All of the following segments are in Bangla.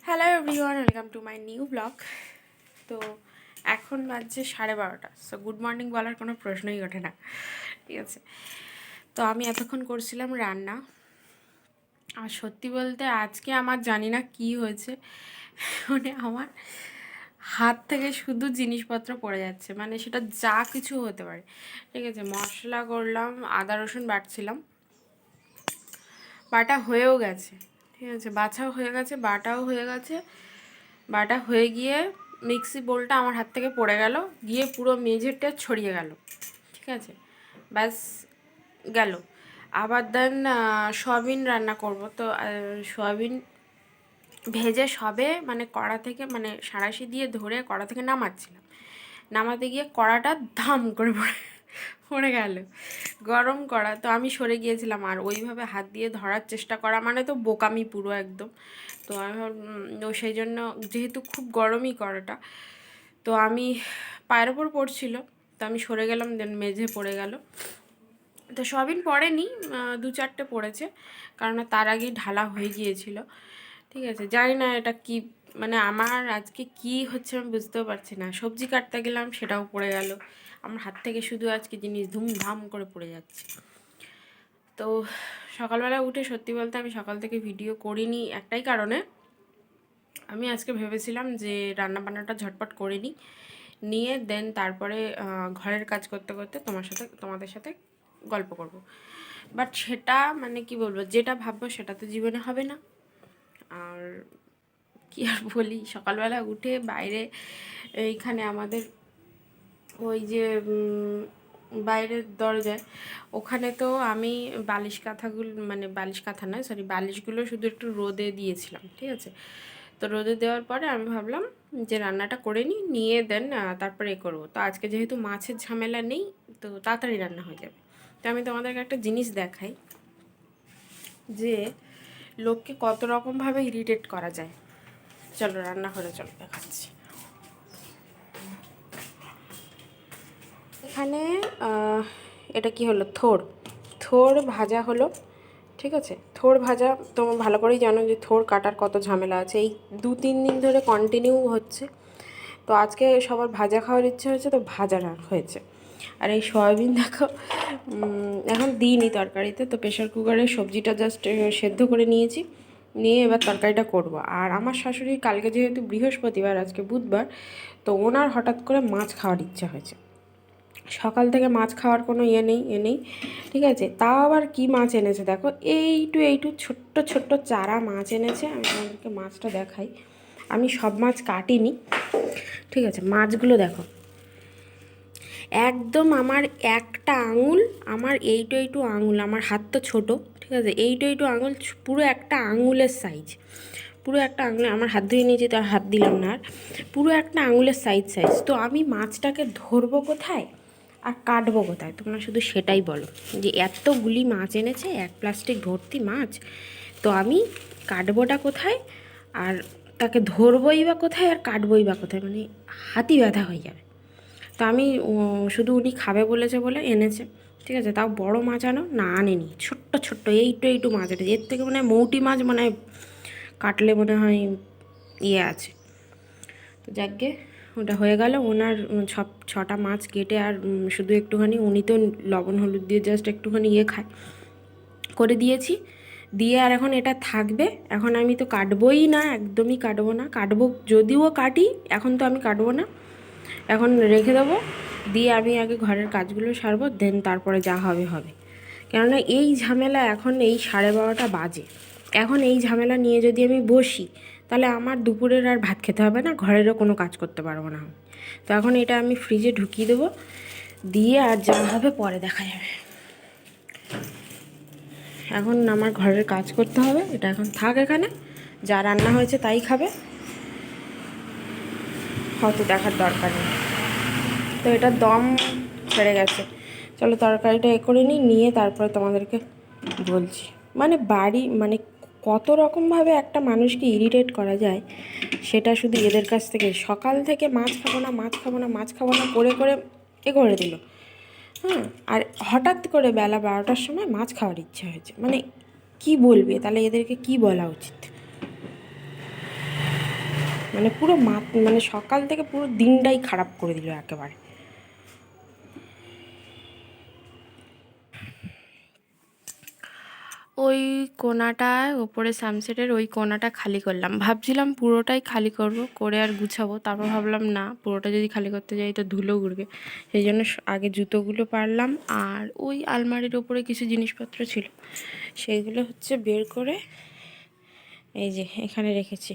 Hello everyone, welcome to my new blog. তো এখন বাজছে 12:30। সো গুড মর্নিং বলার কোনো প্রশ্নই ওঠে না, ঠিক আছে। তো আমি এতক্ষণ করছিলাম রান্না। আর সত্যি বলতে আজকে আমার জানি না কি হয়েছে, মানে আমার হাত থেকে শুধু জিনিসপত্র পড়ে যাচ্ছে, মানে সেটা যা কিছু হতে পারে, ঠিক আছে। মশলা করলাম, আদা রসুন বাটছিলাম, বাটা হয়েও গেছে, ঠিক আছে, বাছাও হয়ে গেছে, বাটাও হয়ে গেছে। বাটা হয়ে গিয়ে মিক্সি বোলটা আমার হাত থেকে পড়ে গেল, গিয়ে পুরো মেঝেটা ছড়িয়ে গেল, ঠিক আছে। ব্যাস গেল। আবার দেন সয়াবিন রান্না করব, তো সয়াবিন ভেজে সবে মানে কড়া থেকে মানে সাঁড়াশি দিয়ে ধরে কড়া থেকে নামাচ্ছিলাম, নামাতে গিয়ে কড়াটা ধাম করে পড়ে গেল। গরম কড়া, তো আমি সরে গিয়েছিলাম, আর ওইভাবে হাত দিয়ে ধরার চেষ্টা করা মানে তো বোকামি পুরো একদম। তো আমি তো সেই জন্য, যেহেতু খুব গরমই কড়াটা, তো আমি পায়ের ওপর পড়ছিল, তো আমি সরে গেলাম, দেন মেঝে পড়ে গেল। তো সয়াবিন পড়েনি, 2-4টে পড়েছে, কারণ তার আগেই ঢালা হয়ে গিয়েছিল, ঠিক আছে। জানি না এটা কি, মানে আমার আজকে কি হচ্ছে আমি বুঝতেও পারছি না। সবজি কাটতে গেলাম, সেটাও পড়ে গেল আমার হাত থেকে, শুধু আজকে জিনিস ধুমধাম করে পড়ে যাচ্ছে। তো সকালবেলা উঠে সত্যি বলতে আমি সকাল থেকে ভিডিও করিনি একটাই কারণে, আমি আজকে ভেবেছিলাম যে রান্না বান্নাটা ঝটপট করে নিই, নিয়ে দেন তারপরে ঘরের কাজ করতে করতে তোমাদের সাথে গল্প করব। বাট সেটা মানে কি বলবো, যেটা ভাববো সেটা তো জীবনে হবে না। আর কি আর বলি, সকালবেলা উঠে বাইরে এইখানে আমাদের ওই যে বাইরের দরজায় ওখানে তো আমি বালিশ কাঁথাগুলো, মানে বালিশ কাঁথা নয় সরি, বালিশগুলো শুধু একটু রোদে দিয়েছিলাম, ঠিক আছে। তো রোদে দেওয়ার পরে আমি ভাবলাম যে রান্নাটা করে নিয়ে দেন তারপরে করবো। তো আজকে যেহেতু মাছের ঝামেলা নেই, তো তাড়াতাড়ি রান্না হয়ে যাবে। তো আমি তোমাদেরকে একটা জিনিস দেখাই যে লোককে কত রকমভাবে ইরিটেট করা যায়। চলো রান্নাঘরে চলো, দেখাচ্ছি। এখানে এটা কি হলো, থোড় ভাজা হলো, ঠিক আছে। থোড় ভাজা তো ভালো করেই জানো যে থোড় কাটার কত ঝামেলা আছে, এই 2-3 দিন ধরে কন্টিনিউ হচ্ছে। তো আজকে সবার ভাজা খাওয়ার ইচ্ছে হয়েছে, তো ভাজা হয়েছে। আর এই সয়াবিন দেখো, এখন দিইনি তরকারিতে, তো প্রেশার কুকারে সবজিটা জাস্ট সেদ্ধ করে নিয়েছি, নিয়ে এবার তরকারিটা করব। আর আমার শাশুড়ি কালকে যেহেতু বৃহস্পতিবার, আজকে বুধবার, তো ওনার হঠাৎ করে মাছ খাওয়ার ইচ্ছা হয়েছে। সকাল থেকে মাছ খাওয়ার কোনো এ নেই, ঠিক আছে। তাও আবার কী মাছ এনেছে দেখো, এইটু ছোট্ট ছোট্ট চারা মাছ এনেছে। আমি তোমাদেরকে মাছটা দেখাই, আমি সব মাছ কাটিনি, ঠিক আছে। মাছগুলো দেখো, একদম আমার একটা আঙুল, আমার এইটু আঙুল, আমার হাত তো ছোটো, ঠিক আছে, এইটু আঙুল, পুরো একটা আঙুলের সাইজ, পুরো একটা আঙুলে, আমার হাত ধুয়ে নিয়েছি তো হাত দিলাম না, আর পুরো একটা আঙুলের সাইজ। তো আমি মাছটাকে ধরবো কোথায় আর কাটবো কোথায়, তোমরা শুধু সেটাই বলো। যে এতগুলি মাছ এনেছে, এক প্লাস্টিক ভর্তি মাছ, তো আমি কাটবোটা কোথায়, আর তাকে ধরবই বা কোথায়, আর কাটবই বা কোথায়, মানে হাতি ব্যথা হয়ে যাবে। তো আমি শুধু উনি খাবে বলেছে বলে এনেছে, ঠিক আছে। তাও বড় মাছ আনো না, আনেনি, ছোট্ট ছোট্ট এইটু মাছ এটা, এর থেকে মনে হয় মৌটি মাছ মনে হয় কাটলে মনে হয় ইয়ে আছে। তো যাকগে, ওটা হয়ে গেল। ওনার 6টা মাছ কেটে, আর শুধু একটুখানি, উনি তো লবণ হলুদ দিয়ে জাস্ট একটুখানি ইয়ে খায়, করে দিয়েছি, দিয়ে আর এখন এটা থাকবে। এখন আমি তো কাটবই না, একদমই কাটবো না, কাটবো যদিও কাটি, এখন তো আমি কাটবো না, এখন রেখে দেবো। দিয়ে আমি আগে ঘরের কাজগুলো সারবো, দেন তারপরে যা হবে হবে। কেননা এই ঝামেলা, এখন এই 12:30 বাজে, এখন এই ঝামেলা নিয়ে যদি আমি বসি, তাহলে আমার দুপুরের আর ভাত খেতে হবে না, ঘরেরও কোনো কাজ করতে পারবো না। তো এখন এটা আমি ফ্রিজে ঢুকিয়ে দেবো, দিয়ে আর যা হবে পরে দেখা যাবে। এখন আমার ঘরের কাজ করতে হবে, এটা এখন থাক এখানে, যা রান্না হয়েছে তাই খাবে, হয়তো দেখার দরকার নেই। তো এটা দম ছেড়ে গেছে, চলো তরকারিটা করে নিয়ে তারপরে তোমাদেরকে বলছি। মানে বাড়ি, মানে কত রকমভাবে একটা মানুষকে ইরিটেট করা যায়, সেটা শুধু এদের কাছ থেকে। সকাল থেকে মাছ খাবো না করে করে করে দিল, হ্যাঁ। আর হঠাৎ করে বেলা 12টার সময় মাছ খাওয়ার ইচ্ছা হয়েছে, মানে কি বলবে তাহলে, এদেরকে কি বলা উচিত। মানে পুরো মানে সকাল থেকে পুরো দিনটাই খারাপ করে দিল একেবারে। ওই কোণাটায় ওপরে সানসেটের ওই কোণাটা খালি করলাম, ভাবছিলাম পুরোটাই খালি করব, করে আর গুছাবো। তারপর ভাবলাম না, পুরোটা যদি খালি করতে যাই তো ধুলো উড়বে। সেই জন্য আগে জুতোগুলো পারলাম, আর ওই আলমারির ওপরে কিছু জিনিসপত্র ছিল সেইগুলো হচ্ছে বের করে এই যে এখানে রেখেছি।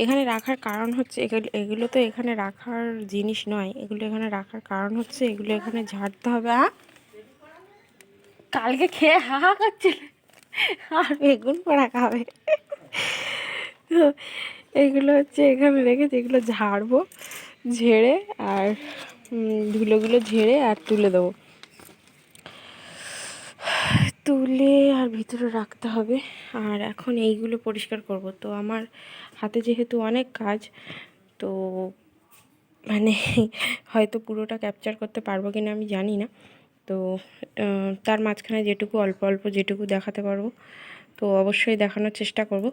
এখানে রাখার কারণ হচ্ছে এগুলো তো এখানে রাখার জিনিস নয়, এগুলো এখানে রাখার কারণ হচ্ছে এগুলো এখানে ঝাড়তে হবে। কালকে খেয়ে হা করছিলে আর বেগুন পোড়া খাবে। তো এগুলো হচ্ছে এখানে রেখেছি, এগুলো ঝাড়বো, ঝেড়ে আর ধুলোগুলো ঝেড়ে আর তুলে দেবো, তুলে আর ভিতরে রাখতে হবে। আর এখন এইগুলো পরিষ্কার করব। তো আমার হাতে যেহেতু অনেক কাজ, তো মানে হয়তো পুরোটা ক্যাপচার করতে পারবো কিনা আমি জানি না। তো তার মাঝখানে যেটুকু অল্প অল্প যেটুকু দেখাতে পারবো তো অবশ্যই দেখানোর চেষ্টা করব।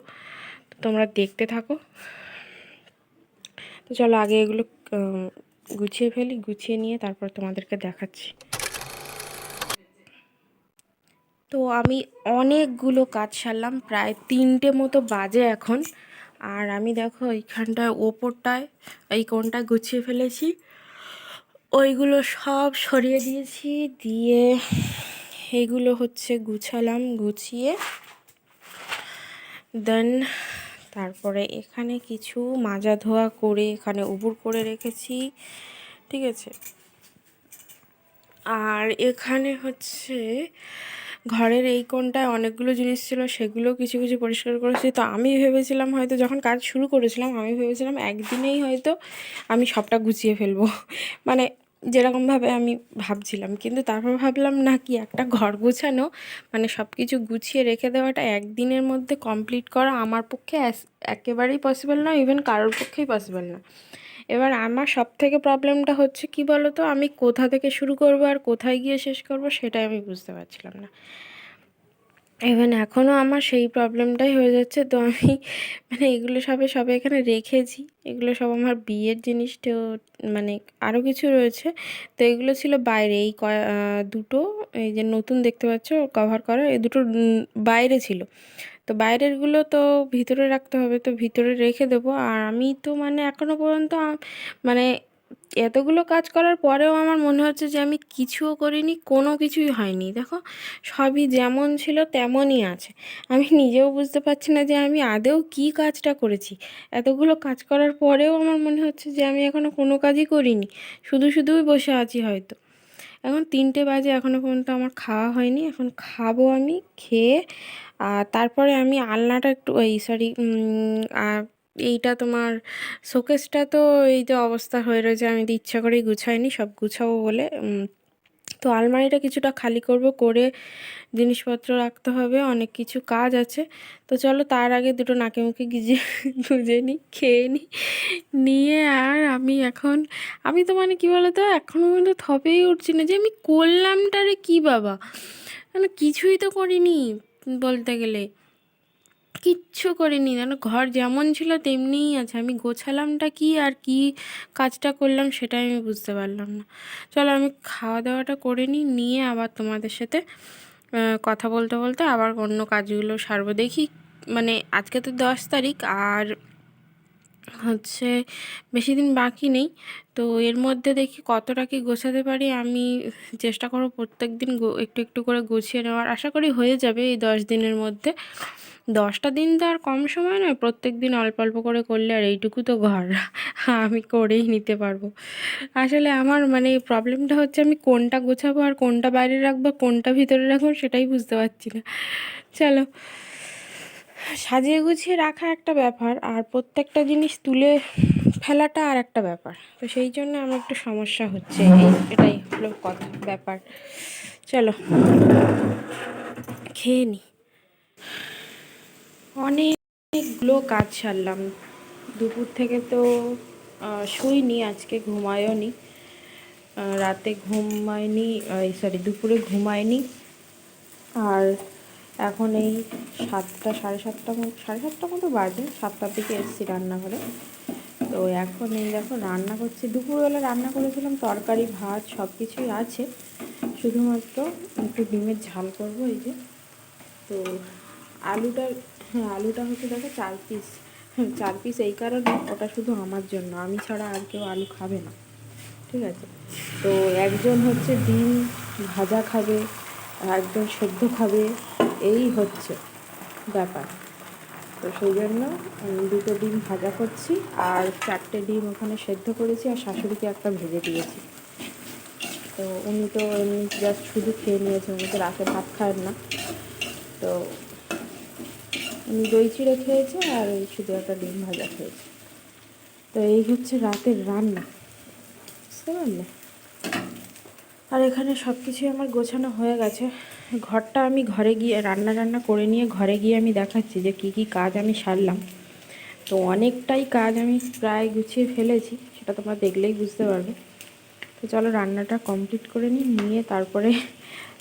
তো তোমরা দেখতে থাকো। তো চলো আগে এগুলো গুছিয়ে ফেলি, গুছিয়ে নিয়ে তারপর তোমাদেরকে দেখাচ্ছি। তো আমি অনেকগুলো কাজ সারলাম, প্রায় 3টে মতো বাজে এখন। আর আমি দেখো এইখানটায় ওপরটায় এই কোণটা গুছিয়ে ফেলেছি, ওইগুলো সব সরিয়ে দিয়েছি, দিয়ে এইগুলো হচ্ছে গুছালাম, গুছিয়ে দেন তারপরে এখানে কিছু মাজা ধোয়া করে এখানে উবুর করে রেখেছি, ঠিক আছে। আর এখানে হচ্ছে ঘরের এই কোণটায় অনেকগুলো জিনিস ছিল, সেগুলো কিছু কিছু পরিষ্কার করেছি। তো আমি ভেবেছিলাম হয়তো যখন কাজ শুরু করেছিলাম আমি ভেবেছিলাম একদিনেই হয়তো আমি সবটা গুছিয়ে ফেলবো, মানে যেরকমভাবে আমি ভাবছিলাম। কিন্তু তারপর ভাবলাম না, কি একটা ঘর গোছানো মানে সব কিছু গুছিয়ে রেখে দেওয়াটা একদিনের মধ্যে কমপ্লিট করা আমার পক্ষে একেবারেই পসিবল না, ইভেন কারোর পক্ষেই পসিবল না। এবার আমার সব থেকে প্রবলেমটা হচ্ছে কি বলো তো, আমি কোথা থেকে শুরু করব আর কোথায় গিয়ে শেষ করব সেটাই আমি বুঝতে পারছিলাম না। ইভেন এখনও আমার সেই প্রবলেমটাই হয়ে যাচ্ছে। তো আমি মানে এগুলো সবে এখানে রেখেছি, এগুলো সব আমার বিয়ের জিনিস। তো মানে আরও কিছু রয়েছে, তো এগুলো ছিল বাইরে। এই দুটো এই যে নতুন দেখতে পাচ্ছ কভার করা, এই দুটো বাইরে ছিল। তো বাইরেরগুলো তো ভিতরে রাখতে হবে, তো ভিতরে রেখে দেবো। আর আমি তো মানে এখনও পর্যন্ত মানে এতগুলো কাজ করার পরেও আমার মনে হচ্ছে যে আমি কিছুও করিনি, কোনো কিছুই হয়নি। দেখো সবই যেমন ছিল তেমনই আছে, আমি নিজেও বুঝতে পারছি না যে আমি আদৌ কী কাজটা করেছি। এতগুলো কাজ করার পরেও আমার মনে হচ্ছে যে আমি এখনও কোনো কাজই করিনি, শুধুই বসে আছি হয়তো। এখন 3টে বাজে, এখনও পর্যন্ত আমার খাওয়া হয়নি, এখন খাবো আমি। খেয়ে আর তারপরে আমি আলনাটা একটু এইটা তোমার শোকেসটা তো এই যে অবস্থা হয়ে রয়েছে, আমি তো ইচ্ছা করেই গুছাইনি, সব গুছাবো বলে। তো আলমারিটা কিছুটা খালি করব, করে জিনিসপত্র রাখতে হবে, অনেক কিছু কাজ আছে। তো চলো তার আগে দুটো নাকে মুখে গুজে নিই, খেয়ে নিই, নিয়ে আর আমি তো মানে কী বলো তো, এখনও পর্যন্ত থপেই উঠছি না যে আমি করলামটা রে কী বাবা, মানে কিছুই তো করিনি বলতে গেলে, কিচ্ছু করিনি। যেন ঘর যেমন ছিল তেমনিই আছে, আমি গোছালামটা কি আর কি কাজটা করলাম সেটাই আমি বুঝতে পারলাম না। চলো আমি খাওয়া দাওয়াটা করে নিই, নিয়ে আবার তোমাদের সাথে কথা বলতে বলতে আবার অন্য কাজগুলো সারবো। দেখি মানে আজকে তো 10 তারিখ, আর হচ্ছে বেশি দিন বাকি নেই। তো এর মধ্যে দেখি কতটা কি গোছাতে পারি। আমি চেষ্টা করব প্রত্যেক দিন একটু একটু করে গুছিয়ে নেওয়ার, আশা করি হয়ে যাবে এই 10 দিনের মধ্যে। 10টা দিন তো আর কম সময় নয়, প্রত্যেক দিন অল্প অল্প করে করলে আর এইটুকু তো ঘর আমি করেই নিতে পারবো। আসলে আমার মানে প্রবলেমটা হচ্ছে আমি কোনটা গোছাবো আর কোনটা বাইরে রাখবো, কোনটা ভিতরে রাখবো সেটাই বুঝতে পারছি না। চলো, সাজিয়ে গুছিয়ে রাখা একটা ব্যাপার, আর প্রত্যেকটা জিনিস তুলে ফেলাটা আর একটা ব্যাপার। তো সেই জন্য আমার একটু সমস্যা হচ্ছে, এটাই হলো কথা ব্যাপার। চলো খেয়ে নিই। অনেকগুলো কাজ সারলাম দুপুর থেকে, তো শুইনি আজকে, ঘুমায়ও নি, রাতে ঘুমায়নি, দুপুরে ঘুমায়নি। আর এখন এই 7টা সাড়ে 7টা মতো বাজে, 7টার দিকে এসেছি রান্নাঘরে। তো এখন এই দেখো রান্না করছি, দুপুরবেলা রান্না করেছিলাম, তরকারি ভাত সব কিছুই আছে, শুধুমাত্র একটু ডিমের ঝাল করবো। এই যে তো আলুটা, হ্যাঁ আলুটা হচ্ছে দেখো 4 পিস, হ্যাঁ 4 পিস এই কারণে, ওটা শুধু আমার জন্য, আমি ছাড়া আর কেউ আলু খাবে না, ঠিক আছে। তো একজন হচ্ছে ডিম ভাজা খাবে, একজন সেদ্ধ খাবে, এই হচ্ছে ব্যাপার। তো সেই জন্য আমি 2টো ডিম ভাজা করছি, আর 4টে ডিম ওখানে সেদ্ধ করেছি, আর শাশুড়িকে একটা ভেজে দিয়েছি। তো উনি তো এমনি জাস্ট শুধু খেয়ে নিয়েছে, উনি তো রাতে ভাত খায় না, তো উনি দই চিড়ে খেয়েছে, আর এই শুধু একটা ডিম ভাজা খেয়েছে। তো এই হচ্ছে রাতের রান্না, বুঝতে পারলে। আর এখানে সব কিছুই আমার গোছানো হয়ে গেছে। ঘরটা আমি ঘরে গিয়ে রান্না করে নিয়ে ঘরে গিয়ে আমি দেখাচ্ছি যে কী কী কাজ আমি সারলাম। তো অনেকটাই কাজ আমি প্রায় গুছিয়ে ফেলেছি, সেটা তোমরা দেখলেই বুঝতে পারবে। তো চলো রান্নাটা কমপ্লিট করে নিয়ে তারপরে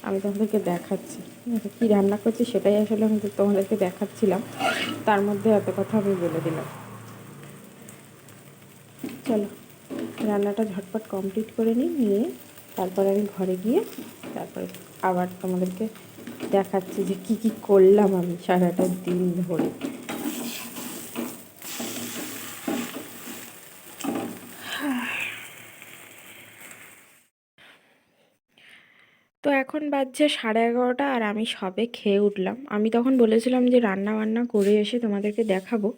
আমি তোমাদেরকে দেখাচ্ছি কী রান্না করছি, সেটাই আসলে আমি তোমাদেরকে দেখাচ্ছিলাম, তার মধ্যে এত কথা আমি বলে দিলাম। চলো রান্নাটা ঝটপট কমপ্লিট করে নিয়ে তারপরে আমি ঘরে গিয়ে তারপরে আবার তোমাদেরকে দেখাচ্ছি যে কি কি করলাম আমি সারাটা দিন ধরে। তো এখন বাজছে 11:30, আর আমি সবে খেয়ে উঠলাম। আমি তখন বলেছিলাম যে রান্না বান্না করে এসে তোমাদেরকে দেখাবো,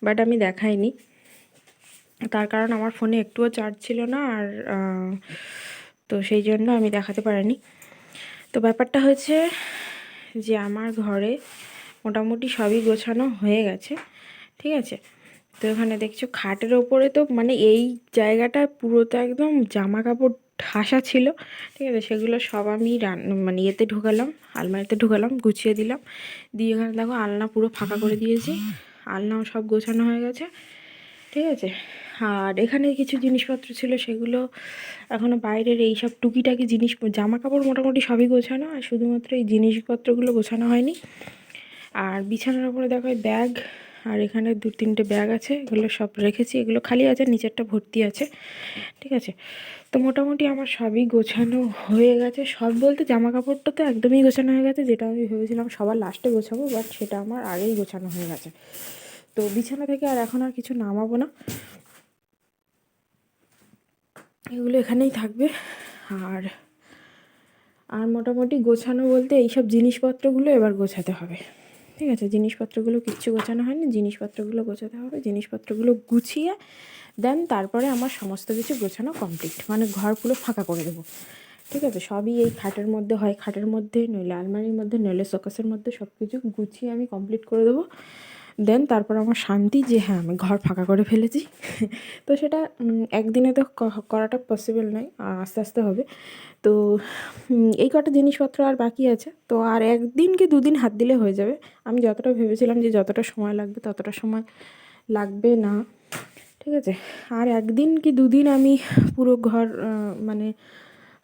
বাট আমি দেখাইনি, তার কারণ আমার ফোনে একটুও চার্জ ছিল না, আর তো সেই জন্য আমি দেখাতে পারিনি। তো ব্যাপারটা হচ্ছে যে আমার ঘরে মোটামুটি সবই গোছানো হয়ে গেছে, ঠিক আছে। তো এখানে দেখছো খাটের ওপরে তো মানে এই জায়গাটা পুরো তো একদম জামা কাপড় ঠাসা ছিল, ঠিক আছে। সেগুলো সব আমি মানে ইয়েতে ঢুকালাম, আলমারিতে ঢুকালাম, গুছিয়ে দিলাম, দিয়ে এখানে দেখো আলনা পুরো ফাঁকা করে দিয়েছি, আলনাও সব গোছানো হয়ে গেছে, ঠিক আছে। আর এখানে কিছু জিনিসপত্র ছিল, সেগুলো এখনও বাইরের এই সব টুকিটাকি জিনিস, জামা কাপড় মোটামুটি সবই গোছানো, আর শুধুমাত্র এই জিনিসপত্রগুলো গোছানো হয়নি। আর বিছানার উপরে দেখো ব্যাগ, আর এখানে 2-3টে ব্যাগ আছে, এগুলো সব রেখেছি, এগুলো খালি আছে, নিচেরটা ভর্তি আছে, ঠিক আছে। তো মোটামুটি আমার সবই গোছানো হয়ে গেছে, সব বলতে জামা কাপড়টা তো একদমই গোছানো হয়ে গেছে, যেটা আমি ভেবেছিলাম সবার লাস্টে গোছাবো, বাট সেটা আমার আগেই গোছানো হয়ে গেছে। তো বিছানা থেকে আর এখন আর কিছু নামাবো না, এগুলো এখানেই থাকবে। আর আর মোটামুটি গোছানো বলতে এইসব জিনিসপত্রগুলো এবার গোছাতে হবে, ঠিক আছে। জিনিসপত্রগুলো কিচ্ছু গোছানো হয়নি, জিনিসপত্রগুলো গোছাতে হবে, জিনিসপত্রগুলো গুছিয়ে দেন তারপরে আমার সমস্ত কিছু গোছানো কমপ্লিট, মানে ঘর পুরো ফাঁকা করে দেবো, ঠিক আছে। সবই এই খাটের মধ্যে হয়, খাটের মধ্যে নইলে আলমারির মধ্যে নইলে শোকেসের মধ্যে সব কিছু গুছিয়ে আমি কমপ্লিট করে দেবো। দেন তারপর আমার শান্তি যে হ্যাঁ আমি ঘর ফাঁকা করে ফেলেছি। তো সেটা একদিনে তো করাটা পসিবল নয়, আস্তে আস্তে হবে। তো এই কটা জিনিসপত্র আর বাকি আছে, তো আর 1দিন কি 2দিন হাত দিলে হয়ে যাবে। আমি যতটা ভেবেছিলাম যে যতটা সময় লাগবে ততটা সময় লাগবে না, ঠিক আছে। আর 1দিন কি 2দিন আমি পুরো ঘর মানে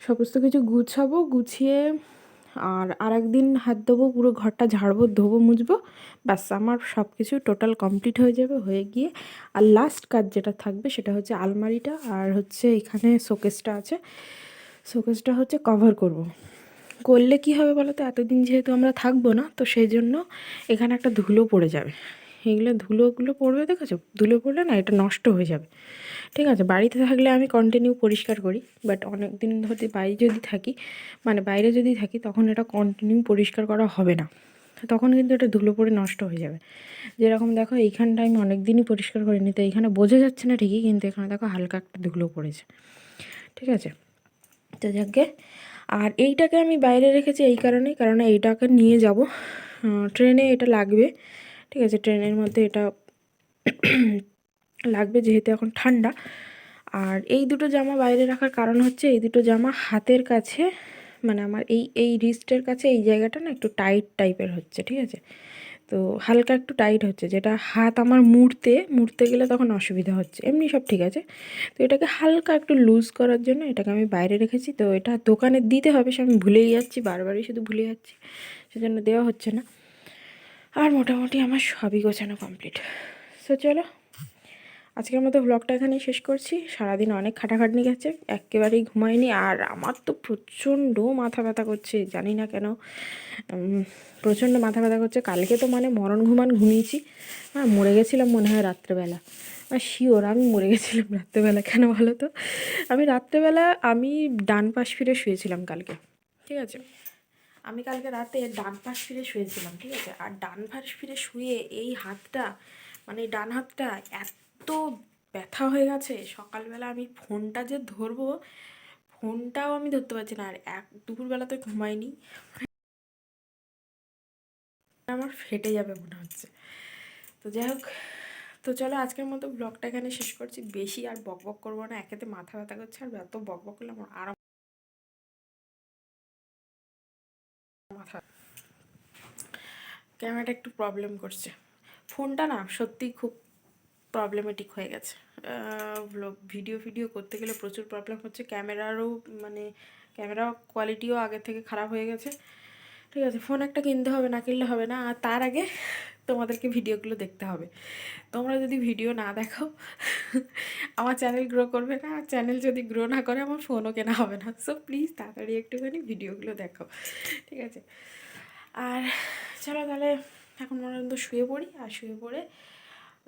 সমস্ত কিছু গুছাবো, গুছিয়ে আর একদিন হাত দেবো, পুরো ঘরটা ঝাড়বো, ধোবো, মুছবো, ব্যাস আমার সব কিছু টোটাল কমপ্লিট হয়ে যাবে। হয়ে গিয়ে আর লাস্ট কাজ যেটা থাকবে সেটা হচ্ছে আলমারিটা, আর হচ্ছে এখানে শোকেসটা আছে, শোকেসটা হচ্ছে কভার করব। করলে কি হবে বলো তো, এতদিন যেহেতু আমরা থাকবো না, তো সেই জন্য এখানে একটা ধুলো পড়ে যাবে, এগুলো ধুলোগুলো পড়বে, দেখেছো ধুলো পড়লে না এটা নষ্ট হয়ে যাবে, ঠিক আছে। বাড়িতে থাকলে আমি কন্টিনিউ পরিষ্কার করি, বাট অনেক দিন ধরে বাইরে যদি থাকি তখন এটা কন্টিনিউ পরিষ্কার করা হবে না, তখন কিন্তু এটা ধুলো পড়ে নষ্ট হয়ে যাবে। যেরকম দেখো এইখানটা আমি অনেক দিনই পরিষ্কার করিনি, তো এইখানে বোঝা যাচ্ছে না ঠিকই, কিন্তু এখানে দেখো হালকা একটা ধুলো পড়েছে, ঠিক আছে। তো যাকে, আর এইটাকে আমি বাইরে রেখেছি এই কারণেই, কারণ এইটাকে নিয়ে যাব ট্রেনে, এটা লাগবে, ঠিক আছে। ট্রেনের মধ্যে এটা লাগবে যেহেতু এখন ঠান্ডা। আর এই দুটো জামা বাইরে রাখার কারণ হচ্ছে এই দুটো জামা হাতের কাছে, মানে আমার এই এই রিস্টের কাছে এই জায়গাটা না একটু টাইট টাইপের হচ্ছে, ঠিক আছে। তো হালকা একটু টাইট হচ্ছে, যেটা হাত আমার মুড়তে গেলে তখন অসুবিধা হচ্ছে, এমনি সব ঠিক আছে। তো এটাকে হালকা একটু লুজ করার জন্য এটাকে আমি বাইরে রেখেছি। তো এটা দোকানে দিতে হবে, সে আমি ভুলেই যাচ্ছি, বারবারই শুধু ভুলে যাচ্ছি, সেজন্য দেওয়া হচ্ছে না। আর মোটামুটি আমার সবই গোছানো কমপ্লিট। সো চলো আজকের মতো ব্লগটা এখানেই শেষ করছি। সারাদিন অনেক খাটাখাটনি গেছে, একেবারেই ঘুমাইনি। আর আমার তো প্রচণ্ড মাথা ব্যথা করছে, জানি না কেন প্রচণ্ড মাথা ব্যথা করছে। কালকে তো মানে মরণ ঘুমান ঘুমিয়েছি, হ্যাঁ মরে গেছিলাম মনে হয় রাত্রেবেলা। আর শিওর আমি মরে গেছিলাম রাত্রেবেলা। কেন বলো তো? আমি রাত্রেবেলা ডান পাশ ফিরে শুয়েছিলাম কালকে, ঠিক আছে? আমি কালকে রাতে ডান পাশ ফিরে শুয়েছিলাম, ঠিক আছে? আর ডান পাশ ফিরে শুয়ে এই হাতটা, মানে ডান হাতটা এত ব্যথা হয়ে গেছে, সকালবেলা আমি ফোনটা যে ধরবো, ফোনটাও আমি ধরতে পারছি না। আর দুপুরবেলা তো ঘুমাইনি, আমার ফেটে যাবে মনে হচ্ছে। তো যাই হোক, তো চলো আজকের মতো ব্লগটা এখানে শেষ করছি। বেশি আর বক বক করবো না, একেতে মাথা ব্যথা করছে, আর এত বক বক করলে আমার আরও মাথা, ক্যামেরাটা একটু প্রবলেম করছে। ফোনটা না সত্যি খুব প্রবলেমেটিক হয়ে গেছে। ভিডিও করতে গেলে প্রচুর প্রবলেম হচ্ছে। ক্যামেরারও মানে ক্যামেরা কোয়ালিটিও আগে থেকে খারাপ হয়ে গেছে, ঠিক আছে? ফোন একটা কিনতে হবে, না কিনলে হবে না। আর তার আগে তোমাদেরকে ভিডিওগুলো দেখতে হবে। তোমরা যদি ভিডিও না দেখো আমার চ্যানেল গ্রো করবে না, আর চ্যানেল যদি গ্রো না করে আমার ফোনও কেনা হবে না। সো প্লিজ তাড়াতাড়ি একটুখানি ভিডিওগুলো দেখো, ঠিক আছে? আর চলো তাহলে এখন পর্যন্ত শুয়ে পড়ি, আর শুয়ে পড়ে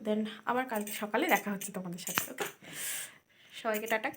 দেন আবার কালকে সকালে দেখা হচ্ছে তোমাদের সাথে। ওকে, সবাইকে টাটা।